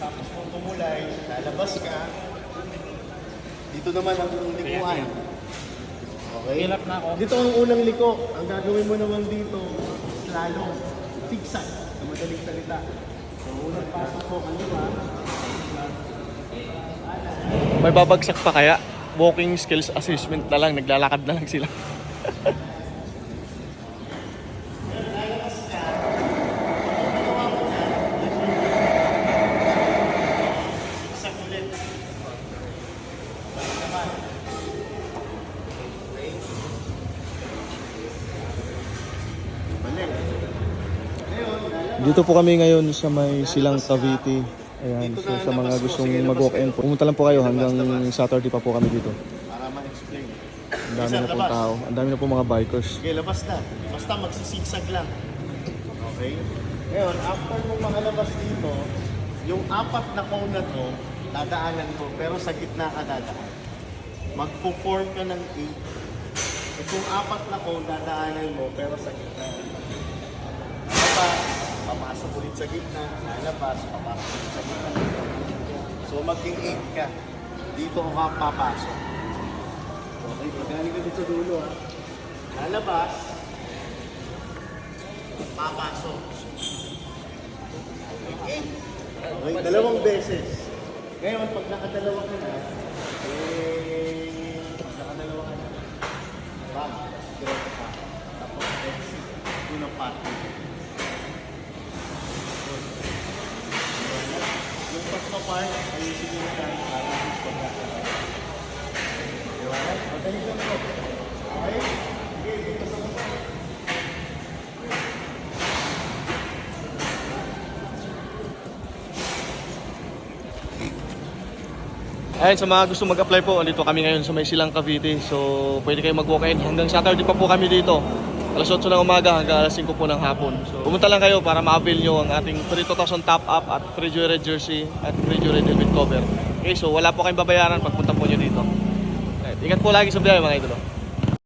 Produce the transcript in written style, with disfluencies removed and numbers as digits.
Tapos kung tumulay, lalabas ka. Dito naman ang likuan. Okay? Hilap na ako. Dito ang unang liko. Ang gagawin mo naman dito, slalom. Zigzag. Sa madaling salita. So, unang pasok mo, kaliwa. May babagsak pa kaya? Walking skills assessment na lang, naglalakad na lang sila. Zigzag ulit. Balik naman. Okay? Balik. Ngayon, lalabas. Dito po kami ngayon sa may Silang Cavite. Ayan, so sa mga gustong mag-walk-in po, pumunta lang po kayo hanggang Saturday pa po kami dito. Para ma-explain. Ang dami na po tao, ang dami na po mga bikers. Sige, labas na. Basta magsisigsag lang. Okay? Ngayon, after mong makalabas dito, yung apat na cone na to, dadaanan mo, pero sa gitna ka dadaan. Magpo-form ka ng 8. Itong apat na cone, dadaanan mo, pero sa gitna. Lalabas, papasok ulit sa gitna. Lalabas, papasok ulit sa gitna. So, maging 8 ka. Dito ka papasok. Okay, magaling ka dito sa dulo ha. Lalabas, papasok. Okay? Okay, dalawang beses. Ngayon, pag nakadalawa ka na, bag, diretso ka. Tapos exit, unang parking. Yung pagpapark, ayusin nyo na lang para mas pagkakaroon. Diba? Madali lang po. Okay? Sige, dito sa baba. Ayun, sa mga gusto mag-apply po, andito kami ngayon sa may Silang Cavite. So, pwede kayo mag-walk-in. Hanggang Saturday pa po kami dito. Alas 8 ng umaga hanggang alas 5 po ng hapon. So, pumunta lang kayo para ma-avail nyo ang ating 3,000 top-up at free Joyride jersey at free Joyride helmet cover. Okay, so wala po kayong babayaran pagpunta po nyo dito. Right. Ingat po lagi sa biyahe mga idolo.